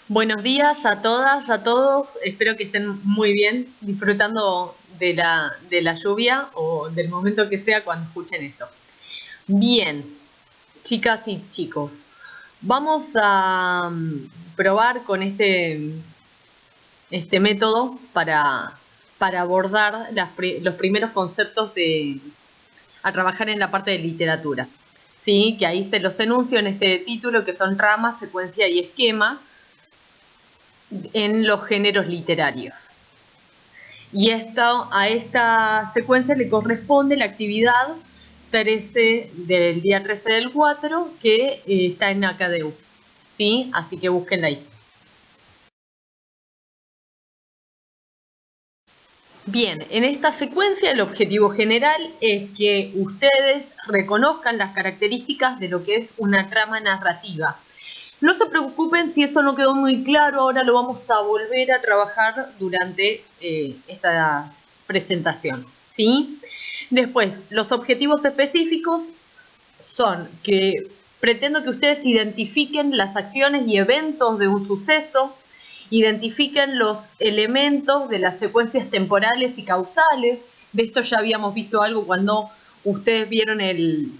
Buenos días a todas, a todos. Espero que estén muy bien, disfrutando de la lluvia o del momento que sea cuando escuchen esto. Bien, chicas y chicos, vamos a probar con este método para abordar los primeros conceptos a trabajar en la parte de literatura. ¿Sí? Que ahí se los enuncio en este título, que son rama, secuencia y esquema en los géneros literarios. Y a esta secuencia le corresponde la actividad 13 del día 13 del 4 que está en Acadeu. ¿Sí? Así que búsquenla ahí. Bien, en esta secuencia el objetivo general es que ustedes reconozcan las características de lo que es una trama narrativa. No se preocupen si eso no quedó muy claro, ahora lo vamos a volver a trabajar durante esta presentación, ¿sí? Después, los objetivos específicos son que pretendo que ustedes identifiquen las acciones y eventos de un suceso, identifiquen los elementos de las secuencias temporales y causales. De esto ya habíamos visto algo cuando ustedes vieron el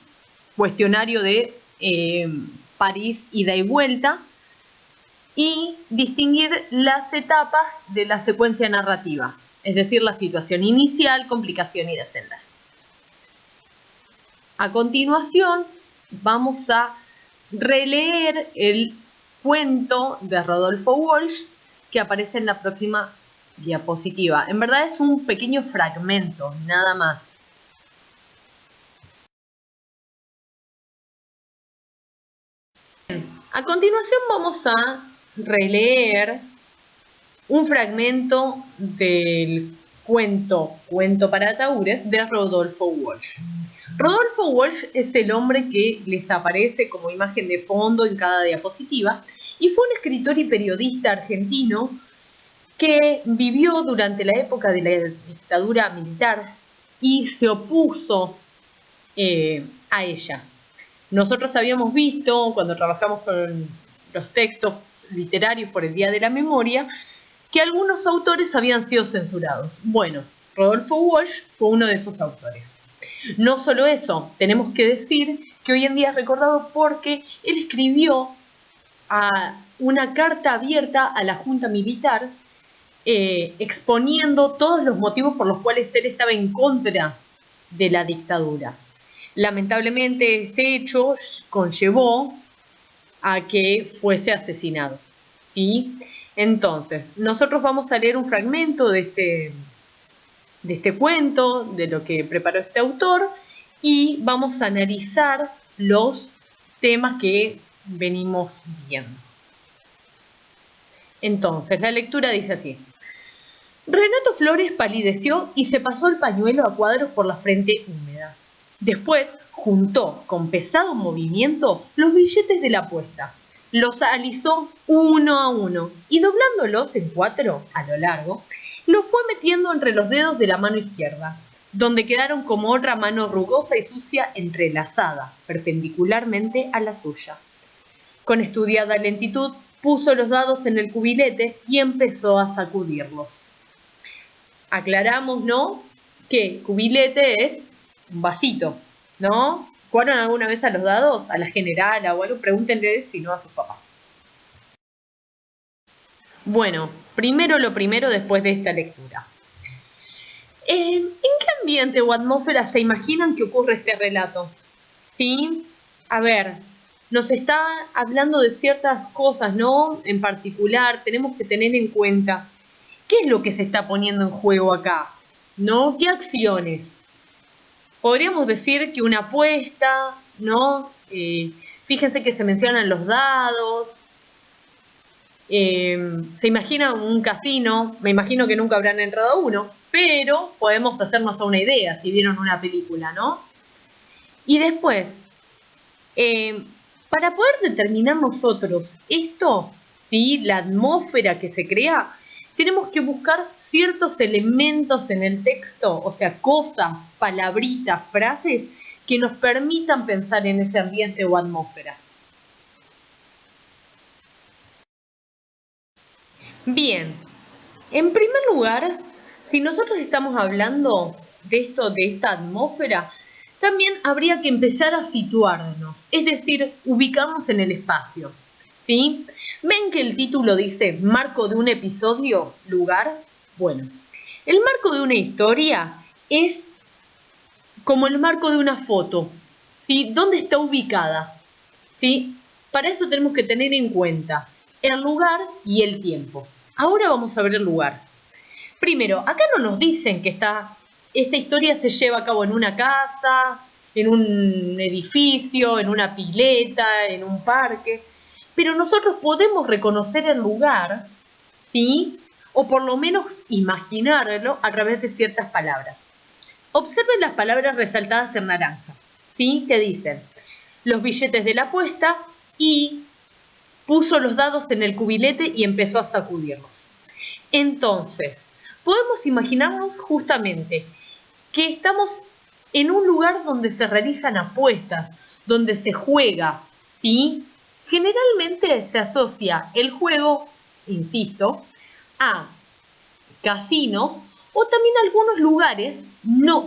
cuestionario de París, ida y vuelta, y distinguir las etapas de la secuencia narrativa, es decir, la situación inicial, complicación y desenlace. A continuación, vamos a releer el cuento de Rodolfo Walsh que aparece en la próxima diapositiva. En verdad es un pequeño fragmento, nada más. A continuación vamos a releer un fragmento del Cuento para ataúdes de Rodolfo Walsh. Rodolfo Walsh es el hombre que les aparece como imagen de fondo en cada diapositiva y fue un escritor y periodista argentino que vivió durante la época de la dictadura militar y se opuso a ella. Nosotros habíamos visto, cuando trabajamos con los textos literarios por el Día de la Memoria, que algunos autores habían sido censurados. Bueno, Rodolfo Walsh fue uno de esos autores. No solo eso, tenemos que decir que hoy en día es recordado porque él escribió una carta abierta a la Junta Militar exponiendo todos los motivos por los cuales él estaba en contra de la dictadura. Lamentablemente este hecho conllevó a que fuese asesinado, ¿sí? Entonces, nosotros vamos a leer un fragmento de este cuento, de lo que preparó este autor, y vamos a analizar los temas que venimos viendo. Entonces, la lectura dice así. Renato Flores palideció y se pasó el pañuelo a cuadros por la frente húmeda. Después juntó con pesado movimiento los billetes de la apuesta, los alisó uno a uno y doblándolos en 4 a lo largo, los fue metiendo entre los dedos de la mano izquierda, donde quedaron como otra mano rugosa y sucia entrelazada perpendicularmente a la suya. Con estudiada lentitud puso los dados en el cubilete y empezó a sacudirlos. Aclaramos, ¿no?, que cubilete es un vasito, ¿no? ¿Jugaron alguna vez a los dados? A la generala o algo, pregúntenle si no a sus papás. Bueno, primero lo primero después de esta lectura. ¿En qué ambiente o atmósfera se imaginan que ocurre este relato? ¿Sí? A ver, nos está hablando de ciertas cosas, ¿no? En particular, tenemos que tener en cuenta qué es lo que se está poniendo en juego acá, ¿no? ¿Qué acciones? Podríamos decir que una apuesta, ¿no? Fíjense que se mencionan los dados. Se imagina un casino, me imagino que nunca habrán entrado a uno, pero podemos hacernos una idea si vieron una película, ¿no? Y después, para poder determinar nosotros esto, ¿sí?, la atmósfera que se crea, tenemos que buscar ciertos elementos en el texto, o sea, cosas, palabritas, frases, que nos permitan pensar en ese ambiente o atmósfera. Bien, en primer lugar, si nosotros estamos hablando de esta atmósfera, también habría que empezar a situarnos, es decir, ubicarnos en el espacio, ¿sí? ¿Ven que el título dice marco de un episodio, lugar? Bueno, el marco de una historia es como el marco de una foto, ¿sí? ¿Dónde está ubicada? ¿Sí? Para eso tenemos que tener en cuenta el lugar y el tiempo. Ahora vamos a ver el lugar. Primero, acá no nos dicen que esta historia se lleva a cabo en una casa, en un edificio, en una pileta, en un parque, pero nosotros podemos reconocer el lugar, ¿sí? O por lo menos imaginarlo a través de ciertas palabras. Observen las palabras resaltadas en naranja, ¿sí? Que dicen los billetes de la apuesta y puso los dados en el cubilete y empezó a sacudirlos. Entonces, podemos imaginarnos justamente que estamos en un lugar donde se realizan apuestas, donde se juega, ¿sí? Generalmente se asocia el juego, insisto, a casinos o también algunos lugares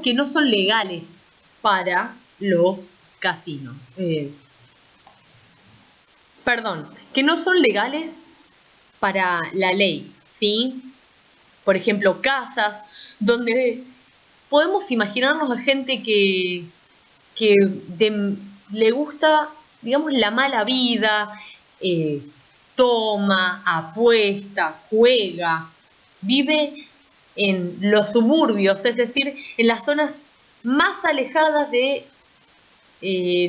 que no son legales para los casinos. Que no son legales para la ley, ¿sí? Por ejemplo, casas donde podemos imaginarnos a gente que le gusta, digamos, la mala vida, toma, apuesta, juega, vive en los suburbios, es decir, en las zonas más alejadas de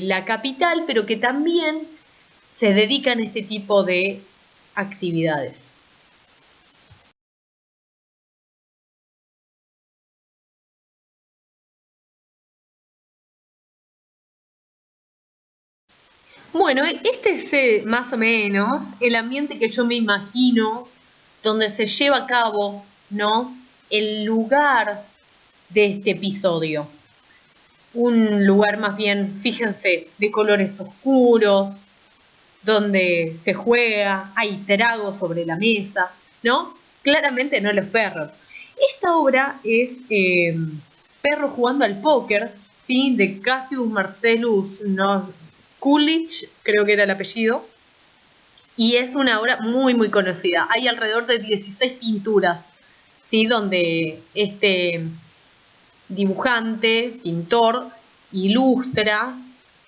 la capital, pero que también se dedican a este tipo de actividades. Bueno, este es más o menos el ambiente que yo me imagino donde se lleva a cabo, ¿no? El lugar de este episodio. Un lugar más bien, fíjense, de colores oscuros, donde se juega, hay tragos sobre la mesa, ¿no? Claramente no los perros. Esta obra es Perro jugando al póker, ¿sí? De Cassius Marcellus Coolidge, creo que era el apellido, y es una obra muy muy conocida. Hay alrededor de 16 pinturas, ¿sí? Donde este dibujante, pintor, ilustra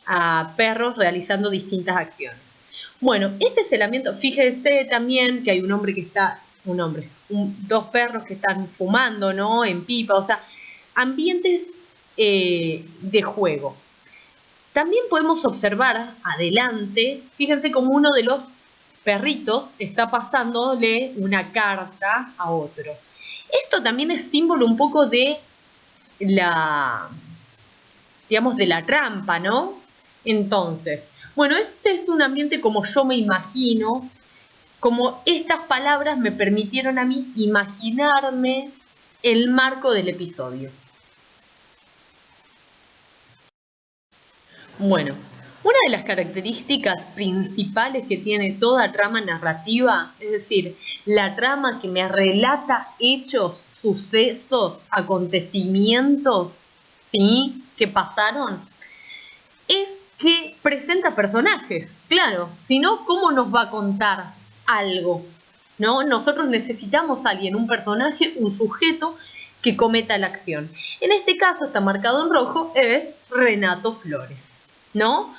a perros realizando distintas acciones. Bueno, este es el ambiente. Fíjense también que hay un hombre que está, dos perros que están fumando, ¿no? En pipa, o sea, ambientes de juego. También podemos observar adelante, fíjense como uno de los perritos está pasándole una carta a otro. Esto también es símbolo un poco de digamos, de la trampa, ¿no? Entonces, bueno, este es un ambiente como yo me imagino, como estas palabras me permitieron a mí imaginarme el marco del episodio. Bueno, una de las características principales que tiene toda trama narrativa, es decir, la trama que me relata hechos, sucesos, acontecimientos, ¿sí? Que pasaron, es que presenta personajes. Claro, si no, ¿cómo nos va a contar algo? ¿No? Nosotros necesitamos a alguien, un personaje, un sujeto que cometa la acción. En este caso está marcado en rojo, es Renato Flores, ¿no?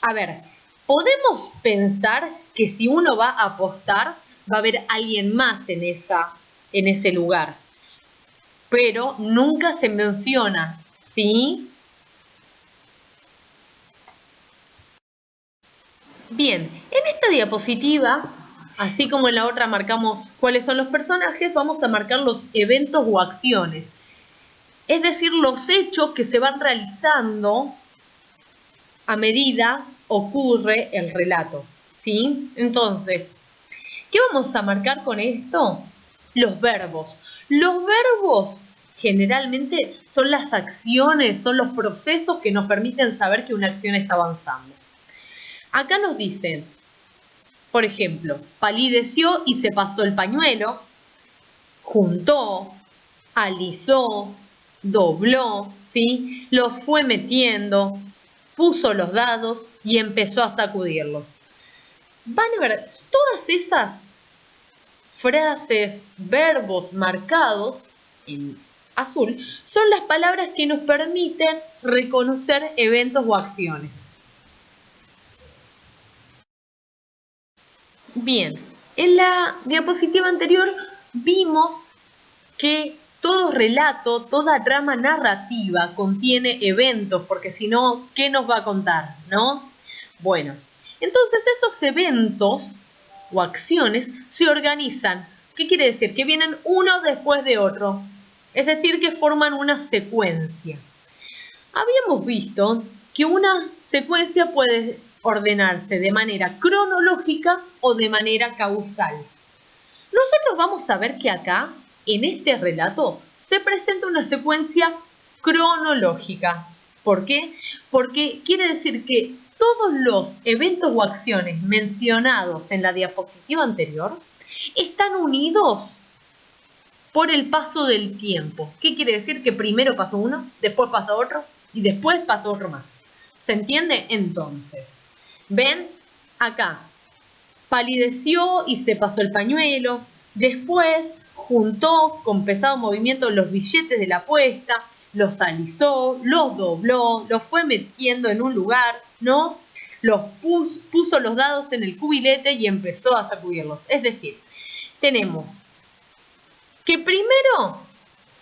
A ver, podemos pensar que si uno va a apostar, va a haber alguien más en ese lugar, pero nunca se menciona, ¿sí? Bien, en esta diapositiva, así como en la otra marcamos cuáles son los personajes, vamos a marcar los eventos o acciones. Es decir, los hechos que se van realizando a medida ocurre el relato, ¿sí? Entonces, ¿qué vamos a marcar con esto? Los verbos. Los verbos generalmente son las acciones, son los procesos que nos permiten saber que una acción está avanzando. Acá nos dicen Por ejemplo, palideció y se pasó el pañuelo, juntó, alisó, dobló, ¿sí? Los fue metiendo, puso los dados y empezó a sacudirlos. Van a ver, todas esas frases, verbos marcados en azul, son las palabras que nos permiten reconocer eventos o acciones. Bien, en la diapositiva anterior vimos que todo relato, toda trama narrativa contiene eventos, porque si no, ¿qué nos va a contar, no? Bueno, entonces esos eventos o acciones se organizan. ¿Qué quiere decir? Que vienen uno después de otro. Es decir, que forman una secuencia. Habíamos visto que una secuencia puede ordenarse de manera cronológica o de manera causal. Nosotros vamos a ver que acá, en este relato, se presenta una secuencia cronológica. ¿Por qué? Porque quiere decir que todos los eventos o acciones mencionados en la diapositiva anterior están unidos por el paso del tiempo. ¿Qué quiere decir? Que primero pasó uno, después pasó otro y después pasó otro más. ¿Se entiende? Entonces, ¿ven? Acá, palideció y se pasó el pañuelo, después juntó con pesado movimiento los billetes de la apuesta, los alisó, los dobló, los fue metiendo en un lugar, ¿no? Los puso los dados en el cubilete y empezó a sacudirlos. Es decir, tenemos que primero,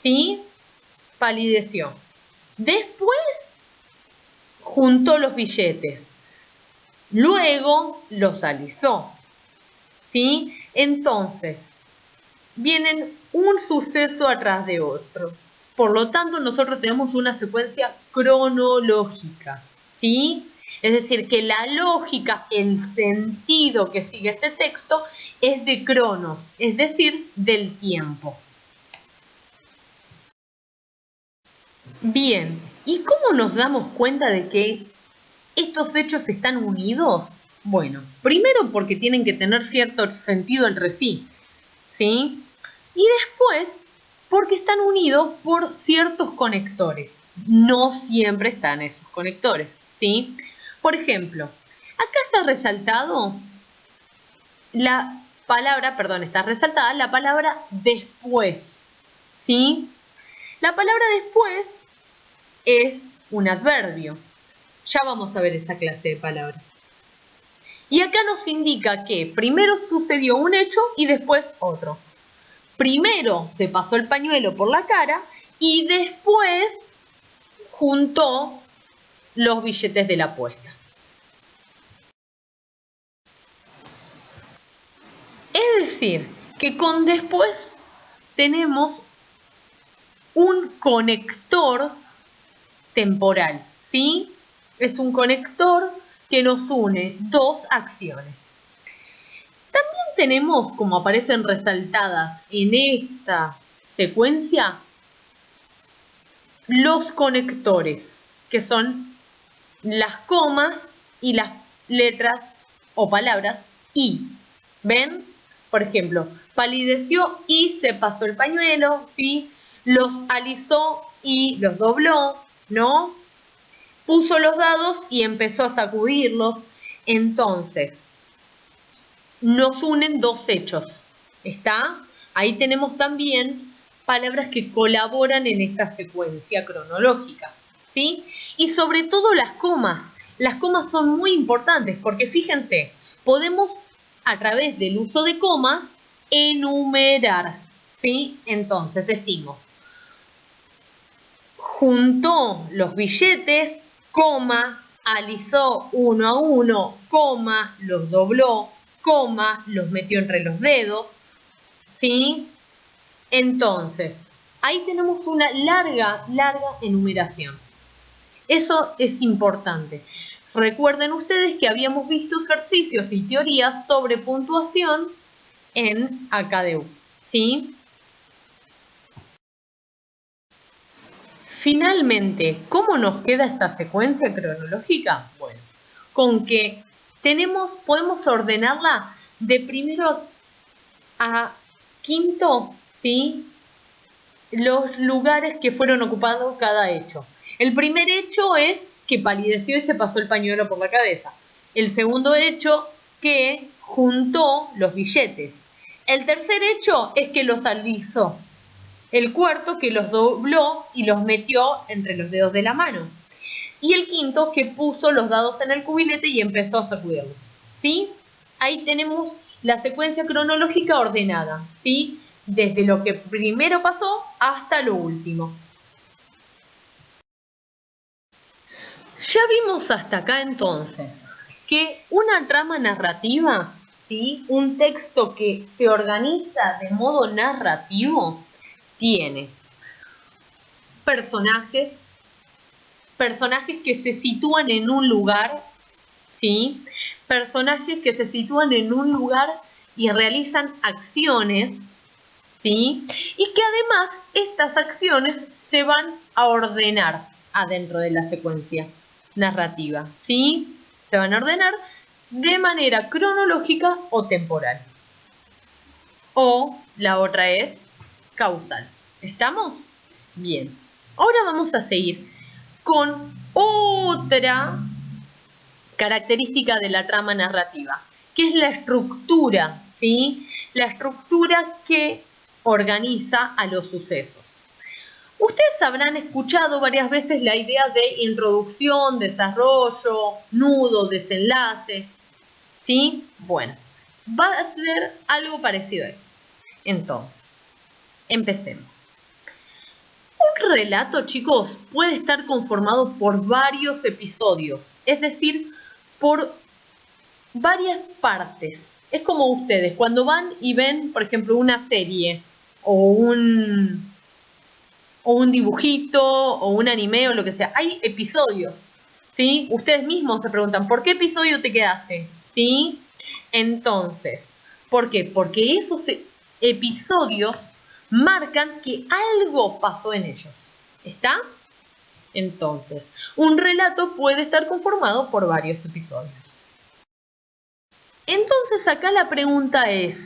¿sí? Palideció. Después juntó los billetes. Luego los alisó. ¿Sí? Entonces, vienen un suceso atrás de otro. Por lo tanto, nosotros tenemos una secuencia cronológica. ¿Sí? Es decir, que la lógica, el sentido que sigue este texto es de cronos, es decir, del tiempo. Bien, ¿y cómo nos damos cuenta de que estos hechos están unidos? Bueno, primero porque tienen que tener cierto sentido entre sí, ¿sí? Y después porque están unidos por ciertos conectores. No siempre están esos conectores, ¿sí? Por ejemplo, acá está resaltado la palabra, está resaltada la palabra después, ¿sí? La palabra después es un adverbio. Ya vamos a ver esta clase de palabras. Y acá nos indica que primero sucedió un hecho y después otro. Primero se pasó el pañuelo por la cara y después juntó los billetes de la apuesta. Es decir, que con después tenemos un conector temporal, ¿sí? Es un conector que nos une dos acciones. También tenemos, como aparecen resaltadas en esta secuencia, los conectores, que son las comas y las letras o palabras y. ¿Ven? Por ejemplo, palideció y se pasó el pañuelo, ¿sí? Los alisó y los dobló, ¿no? Puso los dados y empezó a sacudirlos. Entonces, nos unen dos hechos, ¿está? Ahí tenemos también palabras que colaboran en esta secuencia cronológica, ¿sí? Y sobre todo las comas. Las comas son muy importantes porque fíjense, podemos a través del uso de comas enumerar, ¿sí? Entonces decimos, juntó los billetes, coma, alisó uno a uno, coma, los dobló, coma, los metió entre los dedos, ¿sí? Entonces, ahí tenemos una larga enumeración. Eso es importante. Recuerden ustedes que habíamos visto ejercicios y teorías sobre puntuación en ACADEU, ¿sí? Finalmente, ¿cómo nos queda esta secuencia cronológica? Bueno, con que podemos ordenarla de primero a quinto, ¿sí? Los lugares que fueron ocupados cada hecho. El primer hecho es que palideció y se pasó el pañuelo por la cabeza. El segundo hecho, que juntó los billetes. El tercer hecho es que los alisó. El cuarto, que los dobló y los metió entre los dedos de la mano. Y el quinto, que puso los dados en el cubilete y empezó a sacudirlos. ¿Sí? Ahí tenemos la secuencia cronológica ordenada, ¿sí? Desde lo que primero pasó hasta lo último. Ya vimos hasta acá entonces que una trama narrativa, ¿sí? Un texto que se organiza de modo narrativo, tiene personajes que se sitúan en un lugar, ¿sí? Personajes que se sitúan en un lugar y realizan acciones, ¿sí? Y que además estas acciones se van a ordenar adentro de la secuencia narrativa, ¿sí? Se van a ordenar de manera cronológica o temporal. O la otra es causal. ¿Estamos? Bien. Ahora vamos a seguir con otra característica de la trama narrativa, que es la estructura, ¿sí? La estructura que organiza a los sucesos. Ustedes habrán escuchado varias veces la idea de introducción, desarrollo, nudo, desenlace, ¿sí? Bueno, va a ser algo parecido a eso. Entonces, empecemos. Un relato, chicos, puede estar conformado por varios episodios, es decir, por varias partes. Es como ustedes, cuando van y ven, por ejemplo, una serie o un dibujito o un anime o lo que sea, hay episodios, ¿sí? Ustedes mismos se preguntan, ¿por qué episodio te quedaste? ¿Sí? Entonces, ¿por qué? Porque esos episodios marcan que algo pasó en ellos. ¿Está? Entonces, un relato puede estar conformado por varios episodios. Entonces, acá la pregunta es,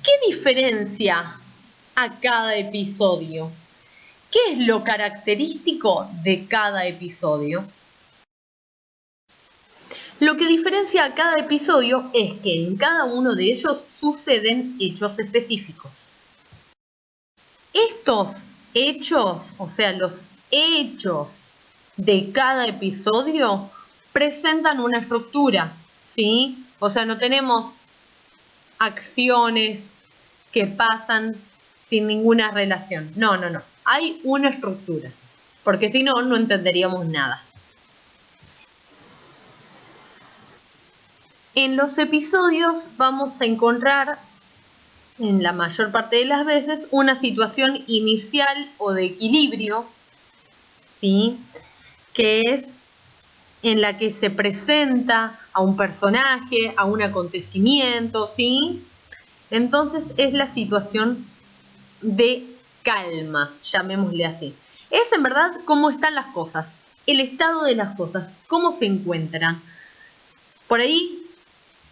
¿qué diferencia a cada episodio? ¿Qué es lo característico de cada episodio? Lo que diferencia a cada episodio es que en cada uno de ellos suceden hechos específicos. Estos hechos, o sea, los hechos de cada episodio presentan una estructura, ¿sí? O sea, no tenemos acciones que pasan sin ninguna relación. No. Hay una estructura, porque si no, no entenderíamos nada. En los episodios vamos a encontrar, en la mayor parte de las veces, una situación inicial o de equilibrio, ¿sí? Que es en la que se presenta a un personaje, a un acontecimiento, ¿sí? Entonces es la situación de calma, llamémosle así. Es en verdad cómo están las cosas, el estado de las cosas, cómo se encuentran. Por ahí,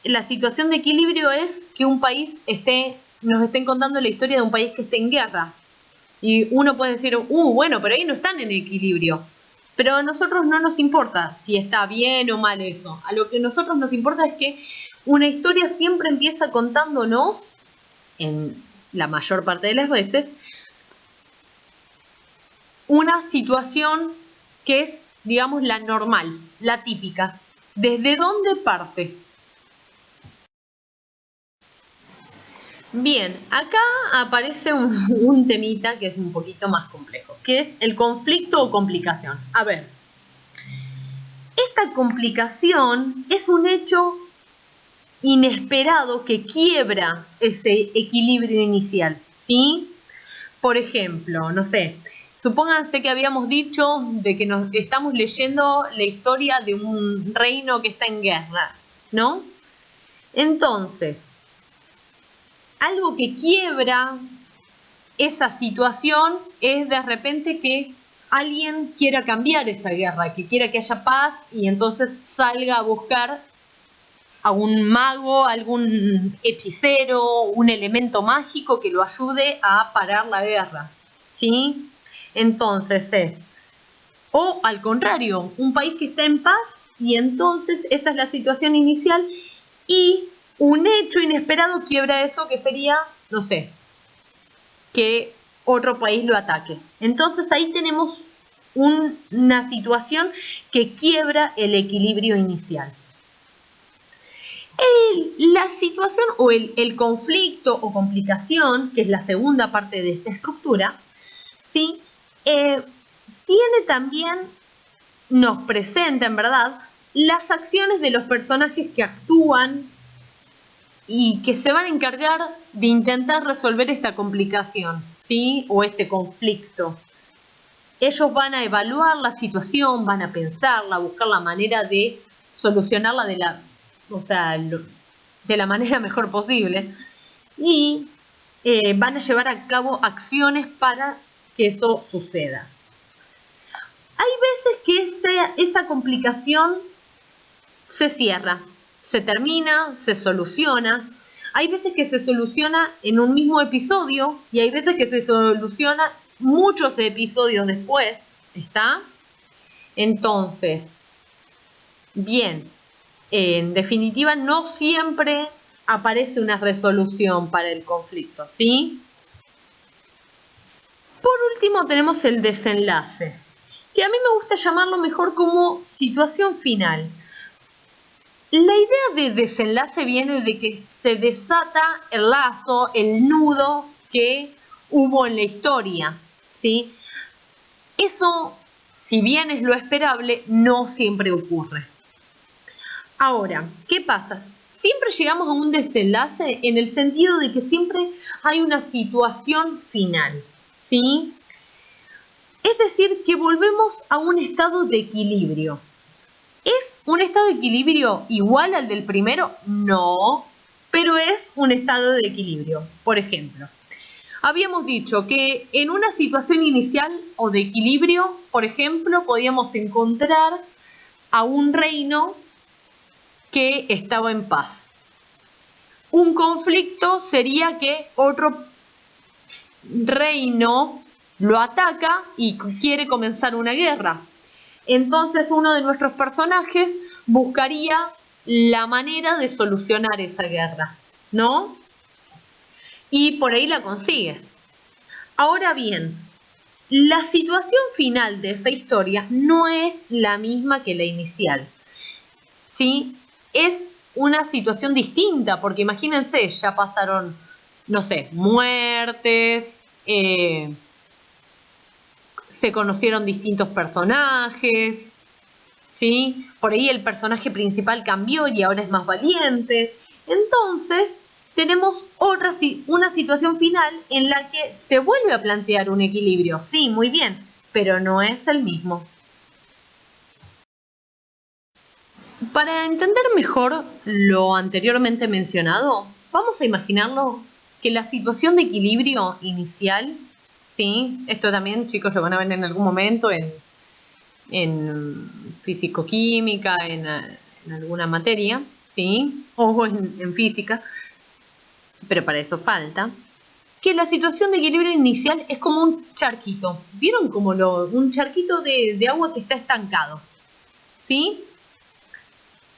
la situación de equilibrio es que un país nos estén contando la historia de un país que esté en guerra. Y uno puede decir, bueno, pero ahí no están en equilibrio. Pero a nosotros no nos importa si está bien o mal eso. A lo que a nosotros nos importa es que una historia siempre empieza contándonos, en la mayor parte de las veces, una situación que es, digamos, la normal, la típica. ¿Desde dónde parte? Bien, acá aparece un temita que es un poquito más complejo, que es el conflicto o complicación. A ver, esta complicación es un hecho inesperado que quiebra ese equilibrio inicial, ¿sí? Por ejemplo, no sé, supónganse que habíamos dicho de que nos estamos leyendo la historia de un reino que está en guerra, ¿no? Entonces, algo que quiebra esa situación es de repente que alguien quiera cambiar esa guerra, que quiera que haya paz y entonces salga a buscar a un mago, algún hechicero, un elemento mágico que lo ayude a parar la guerra, ¿sí? Entonces o al contrario, un país que está en paz y entonces esa es la situación inicial y un hecho inesperado quiebra eso que sería, no sé, que otro país lo ataque. Entonces ahí tenemos una situación que quiebra el equilibrio inicial. La situación o el conflicto o complicación, que es la segunda parte de esta estructura, ¿sí? Tiene también, nos presenta en verdad, las acciones de los personajes que actúan y que se van a encargar de intentar resolver esta complicación, ¿sí? O este conflicto. Ellos van a evaluar la situación, van a pensarla, buscar la manera de solucionarla de la manera mejor posible y van a llevar a cabo acciones para que eso suceda. Hay veces que esa complicación se cierra, se termina, se soluciona. Hay veces que se soluciona en un mismo episodio y hay veces que se soluciona muchos episodios después, ¿está? Entonces, bien, en definitiva no siempre aparece una resolución para el conflicto, ¿sí? Por último tenemos el desenlace, que a mí me gusta llamarlo mejor como situación final. La idea de desenlace viene de que se desata el lazo, el nudo que hubo en la historia, ¿sí? Eso, si bien es lo esperable, no siempre ocurre. Ahora, ¿qué pasa? Siempre llegamos a un desenlace en el sentido de que siempre hay una situación final, ¿sí? Es decir, que volvemos a un estado de equilibrio. ¿Es un estado de equilibrio igual al del primero? No, pero es un estado de equilibrio. Por ejemplo, habíamos dicho que en una situación inicial o de equilibrio, por ejemplo, podíamos encontrar a un reino que estaba en paz. Un conflicto sería que otro reino lo ataca y quiere comenzar una guerra. Entonces uno de nuestros personajes buscaría la manera de solucionar esa guerra, ¿no? Y por ahí la consigue. Ahora bien, la situación final de esta historia no es la misma que la inicial, ¿sí? Es una situación distinta, porque imagínense, ya pasaron, no sé, muertes, se conocieron distintos personajes, ¿sí? Por ahí el personaje principal cambió y ahora es más valiente. Entonces, tenemos una situación final en la que se vuelve a plantear un equilibrio. Sí, muy bien, pero no es el mismo. Para entender mejor lo anteriormente mencionado, vamos a imaginarlo que la situación de equilibrio inicial, ¿sí? Esto también, chicos, lo van a ver en algún momento en físico-química, en alguna materia, ¿sí? O en física, pero para eso falta. Que la situación de equilibrio inicial es como un charquito. ¿Vieron como un charquito de agua que está estancado? ¿Sí?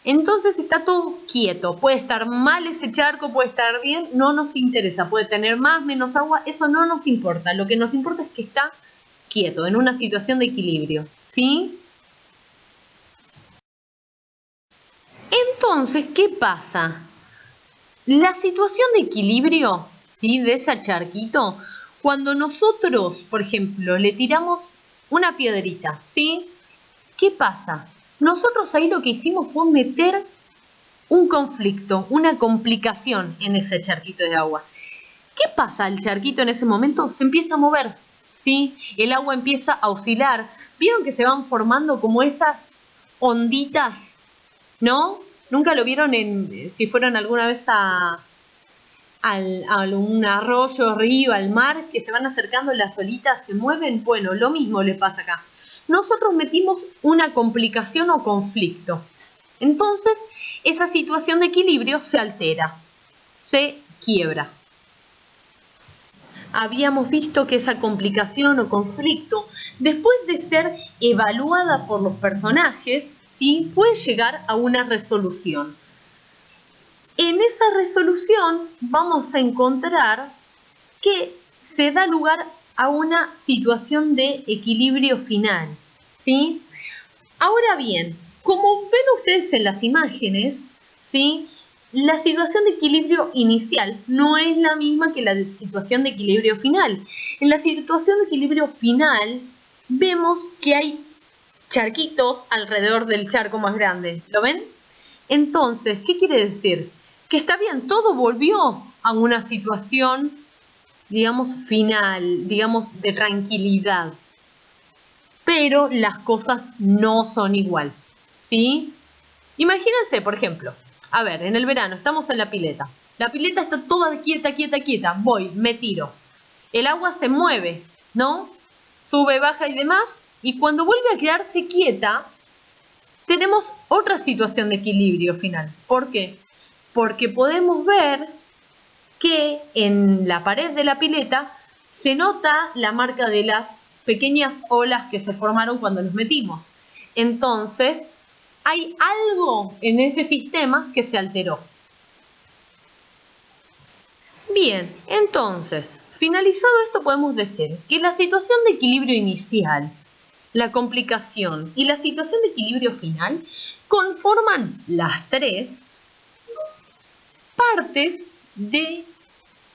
Entonces está todo quieto. Puede estar mal ese charco, puede estar bien, no nos interesa. Puede tener más, menos agua, eso no nos importa. Lo que nos importa es que está quieto, en una situación de equilibrio. ¿Sí? Entonces, ¿qué pasa? La situación de equilibrio, ¿sí? De ese charquito, cuando nosotros, por ejemplo, le tiramos una piedrita, ¿sí? ¿Qué pasa? Nosotros ahí lo que hicimos fue meter un conflicto, una complicación en ese charquito de agua. ¿Qué pasa? El charquito en ese momento se empieza a mover, ¿sí? El agua empieza a oscilar. ¿Vieron que se van formando como esas onditas? ¿No? ¿Nunca lo vieron si fueron alguna vez a un arroyo, río, al mar, que se van acercando, las olitas se mueven? Bueno, lo mismo le pasa acá. Nosotros metimos una complicación o conflicto. Entonces, esa situación de equilibrio se altera, se quiebra. Habíamos visto que esa complicación o conflicto, después de ser evaluada por los personajes, ¿sí?, puede llegar a una resolución. En esa resolución vamos a encontrar que se da lugar a una situación de equilibrio final, ¿sí? Ahora bien, como ven ustedes en las imágenes, ¿sí?, la situación de equilibrio inicial no es la misma que la situación de equilibrio final. En la situación de equilibrio final vemos que hay charquitos alrededor del charco más grande. ¿Lo ven? Entonces, ¿qué quiere decir? Que está bien, todo volvió a una situación, digamos, final, digamos, de tranquilidad. Pero las cosas no son igual, ¿sí? Imagínense, por ejemplo, a ver, en el verano estamos en la pileta. La pileta está toda quieta, quieta, quieta. Voy, me tiro. El agua se mueve, ¿no? Sube, baja y demás. Y cuando vuelve a quedarse quieta, tenemos otra situación de equilibrio final. ¿Por qué? Porque podemos ver que en la pared de la pileta se nota la marca de las pequeñas olas que se formaron cuando nos metimos. Entonces, hay algo en ese sistema que se alteró. Bien, entonces, finalizado esto podemos decir que la situación de equilibrio inicial, la complicación y la situación de equilibrio final conforman las tres partes de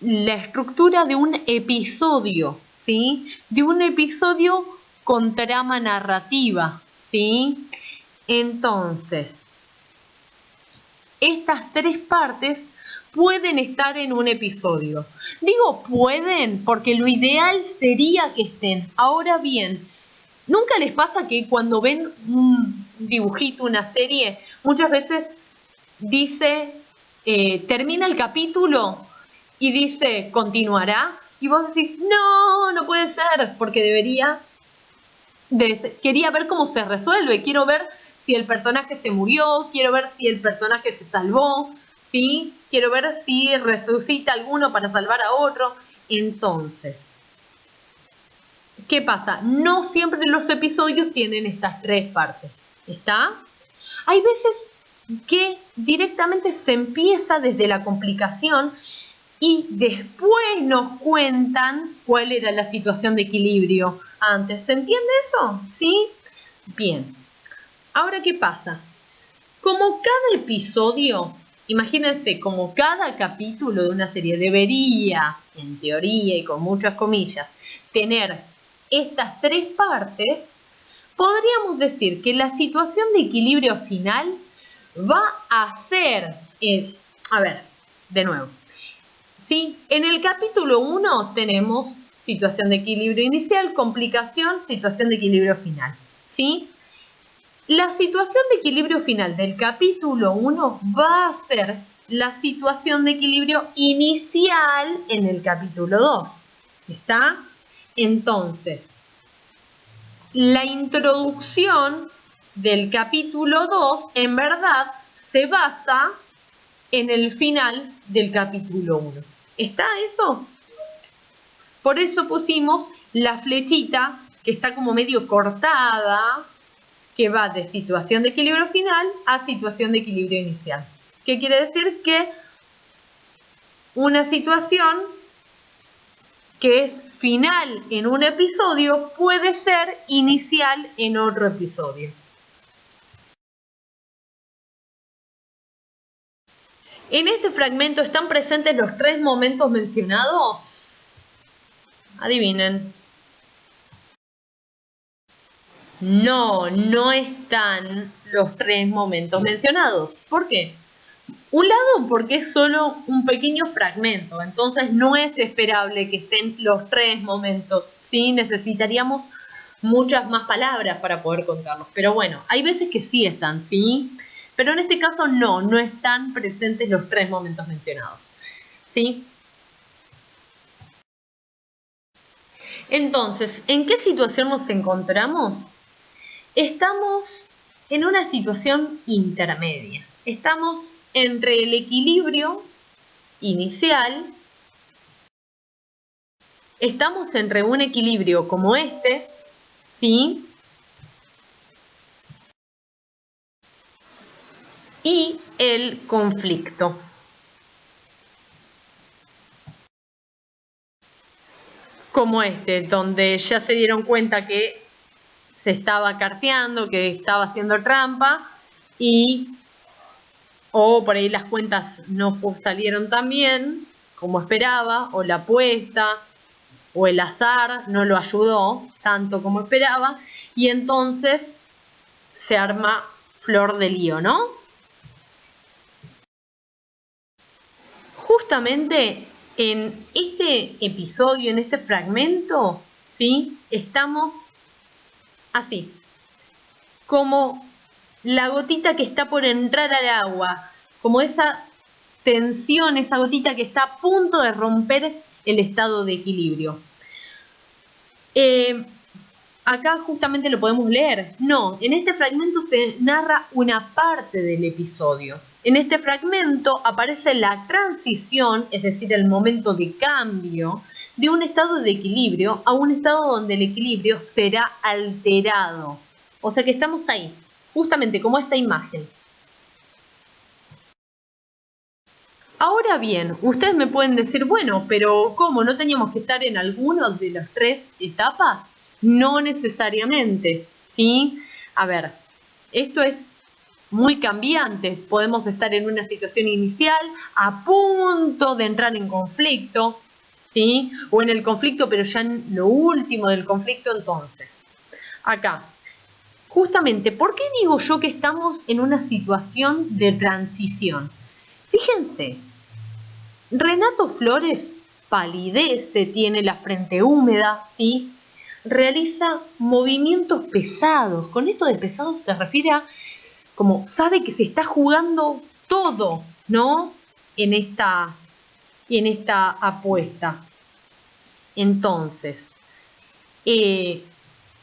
la estructura de un episodio, ¿sí? De un episodio con trama narrativa, ¿sí? Entonces, estas tres partes pueden estar en un episodio. Digo pueden porque lo ideal sería que estén. Ahora bien, ¿nunca les pasa que cuando ven un dibujito, una serie, muchas veces dice, termina el capítulo y dice, continuará? Y vos decís, no, no puede ser, porque quería ver cómo se resuelve, quiero ver si el personaje se murió, quiero ver si el personaje se salvó, ¿sí? Quiero ver si resucita alguno para salvar a otro. Entonces, ¿qué pasa? No siempre los episodios tienen estas tres partes, ¿está? Hay veces que directamente se empieza desde la complicación y después nos cuentan cuál era la situación de equilibrio antes. ¿Se entiende eso? ¿Sí? Bien. Ahora, ¿qué pasa? Como cada episodio, imagínense, como cada capítulo de una serie debería, en teoría y con muchas comillas, tener estas tres partes, podríamos decir que la situación de equilibrio final va a ser, a ver, de nuevo, ¿sí? En el capítulo 1 tenemos situación de equilibrio inicial, complicación, situación de equilibrio final, ¿sí? La situación de equilibrio final del capítulo 1 va a ser la situación de equilibrio inicial en el capítulo 2, ¿está? Entonces, la introducción del capítulo 2 en verdad se basa en el final del capítulo 1. ¿Está eso? Por eso pusimos la flechita que está como medio cortada, que va de situación de equilibrio final a situación de equilibrio inicial. ¿Qué quiere decir? Que una situación que es final en un episodio puede ser inicial en otro episodio. En este fragmento están presentes los tres momentos mencionados. Adivinen. No, no están los tres momentos mencionados. ¿Por qué? Un lado, porque es solo un pequeño fragmento, entonces no es esperable que estén los tres momentos, ¿sí? Necesitaríamos muchas más palabras para poder contarlos, pero bueno, hay veces que sí están, ¿sí? Pero en este caso no están presentes los tres momentos mencionados, ¿sí? Entonces, ¿en qué situación nos encontramos? Estamos en una situación intermedia. Estamos entre el equilibrio inicial, estamos entre un equilibrio como este, ¿sí? Y el conflicto. Como este, donde ya se dieron cuenta que se estaba carteando, que estaba haciendo trampa o por ahí las cuentas no salieron tan bien como esperaba, o la apuesta o el azar no lo ayudó tanto como esperaba, y entonces se arma flor de lío, ¿no? Justamente en este episodio, en este fragmento, ¿sí? Estamos así, como la gotita que está por entrar al agua, como esa tensión, esa gotita que está a punto de romper el estado de equilibrio. Acá justamente lo podemos leer. No, en este fragmento se narra una parte del episodio. En este fragmento aparece la transición, es decir, el momento de cambio de un estado de equilibrio a un estado donde el equilibrio será alterado. O sea que estamos ahí, justamente como esta imagen. Ahora bien, ustedes me pueden decir, bueno, pero ¿cómo? ¿No teníamos que estar en alguna de las tres etapas? No necesariamente, ¿sí? A ver, esto es muy cambiante. Podemos estar en una situación inicial a punto de entrar en conflicto, ¿sí? O en el conflicto, pero ya en lo último del conflicto entonces. Acá, justamente, ¿por qué digo yo que estamos en una situación de transición? Fíjense, Renato Flores palidece, tiene la frente húmeda, ¿sí? Realiza movimientos pesados. Con esto de pesados se refiere a como sabe que se está jugando todo, ¿no? En esta apuesta. Entonces, él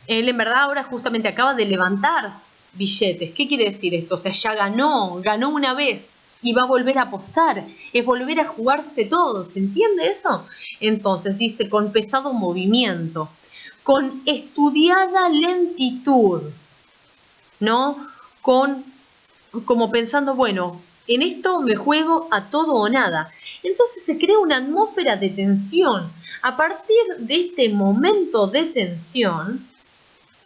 en verdad ahora justamente acaba de levantar billetes. ¿Qué quiere decir esto? O sea, ya ganó una vez y va a volver a apostar, es volver a jugarse todo, ¿se entiende eso? Entonces dice, con pesado movimiento, con estudiada lentitud, ¿no? Como pensando, bueno, en esto me juego a todo o nada. Entonces se crea una atmósfera de tensión. A partir de este momento de tensión,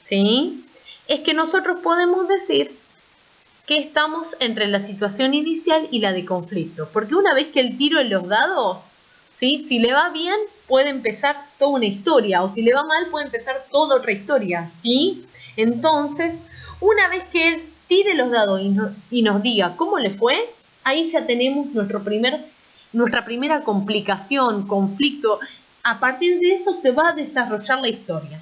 ¿sí? Es que nosotros podemos decir que estamos entre la situación inicial y la de conflicto. Porque una vez que el tiro en los dados, ¿sí? Si le va bien, puede empezar toda una historia. O si le va mal, puede empezar toda otra historia, ¿sí? Entonces, una vez que él tire los dados y nos diga cómo le fue, ahí ya tenemos nuestra primera complicación, conflicto. A partir de eso se va a desarrollar la historia.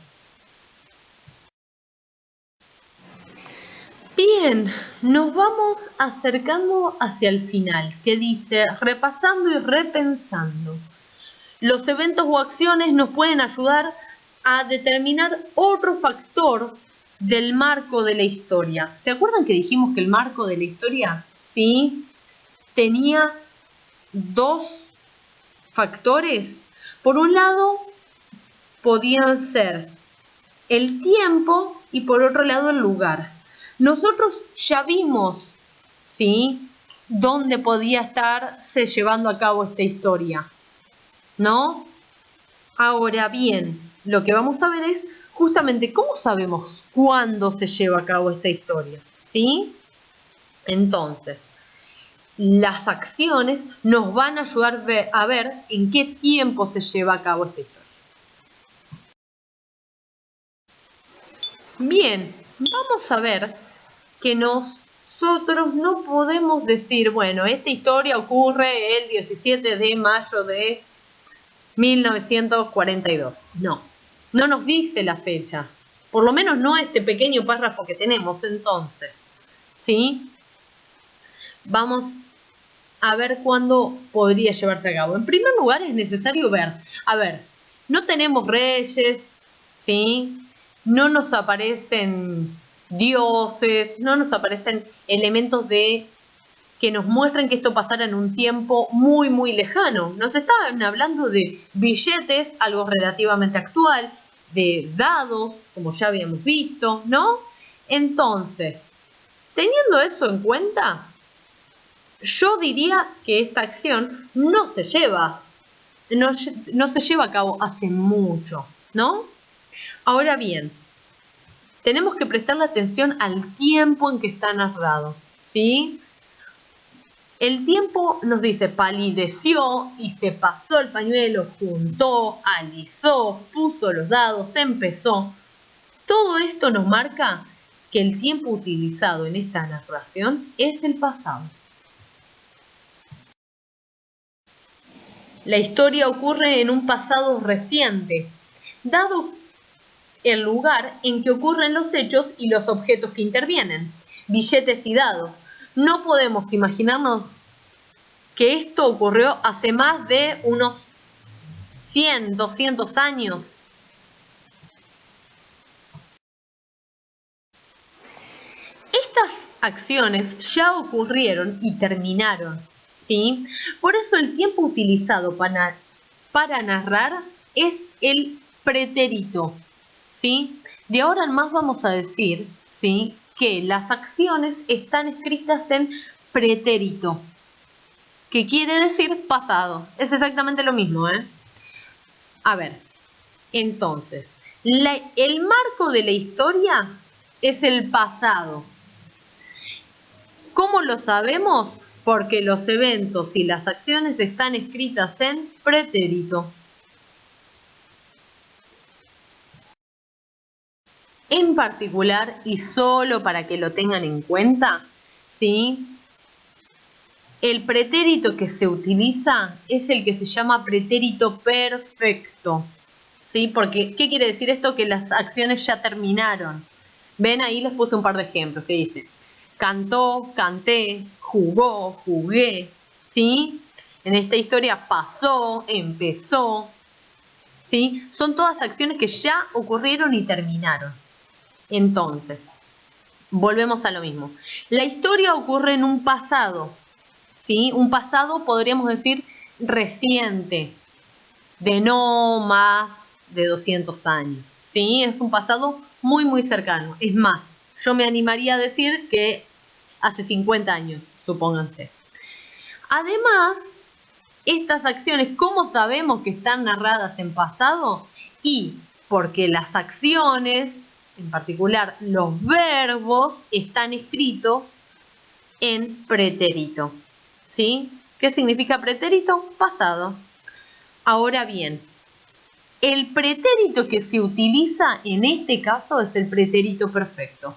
Bien, nos vamos acercando hacia el final, que dice, repasando y repensando. Los eventos o acciones nos pueden ayudar a determinar otro factor del marco de la historia. ¿Se acuerdan que dijimos que el marco de la historia, sí, tenía dos factores? Por un lado, podían ser el tiempo y por otro lado el lugar. Nosotros ya vimos, ¿sí?, dónde podía estarse llevando a cabo esta historia, ¿no? Ahora bien, lo que vamos a ver es justamente cómo sabemos cuándo se lleva a cabo esta historia, ¿sí? Entonces, las acciones nos van a ayudar a ver en qué tiempo se lleva a cabo esta historia. Bien, vamos a ver que nosotros no podemos decir, bueno, esta historia ocurre el 17 de mayo de 1942. No nos dice la fecha. Por lo menos no este pequeño párrafo que tenemos entonces. ¿Sí? Vamos a ver cuándo podría llevarse a cabo. En primer lugar es necesario ver. A ver, no tenemos reyes, ¿sí? No nos aparecen dioses, no nos aparecen elementos que nos muestren que esto pasara en un tiempo muy, muy lejano. Nos estaban hablando de billetes, algo relativamente actual, de dados, como ya habíamos visto, ¿no? Entonces, teniendo eso en cuenta, yo diría que esta acción no se lleva a cabo hace mucho, ¿no? Ahora bien, tenemos que prestarle atención al tiempo en que está narrado, ¿sí? El tiempo nos dice palideció y se pasó el pañuelo, juntó, alisó, puso los dados, empezó. Todo esto nos marca que el tiempo utilizado en esta narración es el pasado. La historia ocurre en un pasado reciente, dado el lugar en que ocurren los hechos y los objetos que intervienen, billetes y dados. No podemos imaginarnos que esto ocurrió hace más de unos 100, 200 años. Estas acciones ya ocurrieron y terminaron, ¿sí? Por eso el tiempo utilizado para narrar es el pretérito, ¿sí? De ahora en más vamos a decir, ¿sí?, que las acciones están escritas en pretérito, que quiere decir pasado. Es exactamente lo mismo, ¿eh? A ver, entonces, el marco de la historia es el pasado. ¿Cómo lo sabemos? Porque los eventos y las acciones están escritas en pretérito. En particular, y solo para que lo tengan en cuenta, ¿sí?, el pretérito que se utiliza es el que se llama pretérito perfecto, ¿sí? Porque, ¿qué quiere decir esto? Que las acciones ya terminaron. Ven, ahí les puse un par de ejemplos que dice: cantó, canté, jugó, jugué, ¿sí? En esta historia pasó, empezó, ¿sí? Son todas acciones que ya ocurrieron y terminaron. Entonces, volvemos a lo mismo. La historia ocurre en un pasado, ¿sí? Un pasado, podríamos decir, reciente, de no más de 200 años, ¿sí? Es un pasado muy, muy cercano. Es más, yo me animaría a decir que hace 50 años, supónganse. Además, estas acciones, ¿cómo sabemos que están narradas en pasado? Y porque las acciones, en particular los verbos, están escritos en pretérito, ¿sí? ¿Qué significa pretérito? Pasado. Ahora bien, el pretérito que se utiliza en este caso es el pretérito perfecto.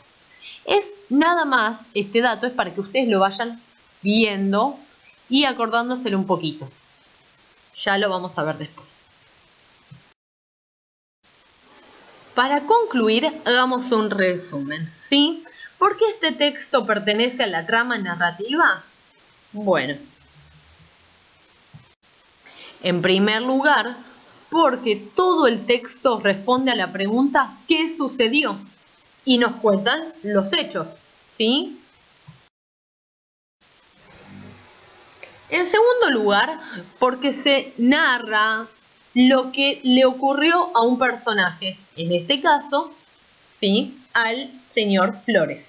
Es nada más, este dato es para que ustedes lo vayan viendo y acordándoselo un poquito. Ya lo vamos a ver después. Para concluir, hagamos un resumen, ¿sí? ¿Por qué este texto pertenece a la trama narrativa? Bueno, en primer lugar, porque todo el texto responde a la pregunta ¿qué sucedió? Y nos cuentan los hechos, ¿sí? En segundo lugar, porque se narra lo que le ocurrió a un personaje, en este caso, ¿sí?, al señor Flores.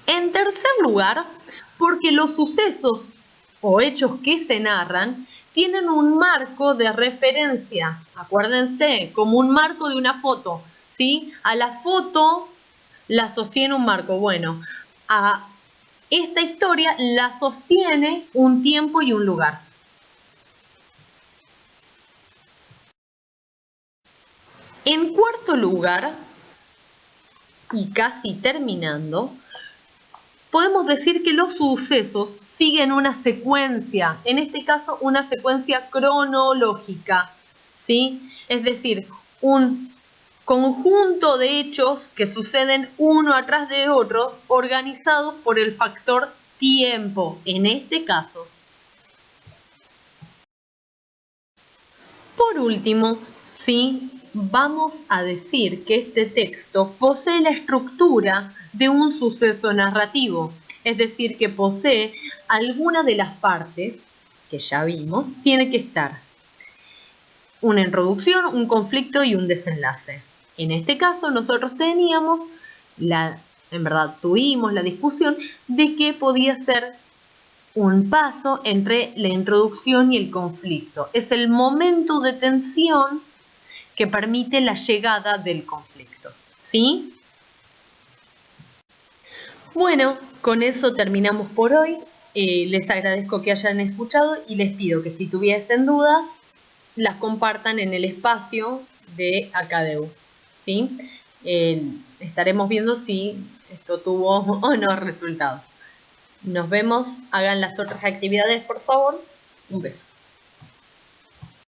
En tercer lugar, porque los sucesos o hechos que se narran tienen un marco de referencia. Acuérdense, como un marco de una foto, ¿sí? A la foto la sostiene un marco. Bueno, a esta historia la sostiene un tiempo y un lugar. En cuarto lugar, y casi terminando, podemos decir que los sucesos siguen una secuencia, en este caso una secuencia cronológica, ¿sí? Es decir, un conjunto de hechos que suceden uno atrás de otro, organizados por el factor tiempo, en este caso. Por último, ¿sí? Vamos a decir que este texto posee la estructura de un suceso narrativo, es decir, que posee alguna de las partes que ya vimos, tiene que estar una introducción, un conflicto y un desenlace. En este caso nosotros tuvimos la discusión de que podía ser un paso entre la introducción y el conflicto. Es el momento de tensión que permite la llegada del conflicto, ¿sí? Bueno, con eso terminamos por hoy. Les agradezco que hayan escuchado y les pido que si tuviesen dudas, las compartan en el espacio de Acadeu, ¿sí? Estaremos viendo si esto tuvo o no resultados. Nos vemos, hagan las otras actividades por favor. Un beso.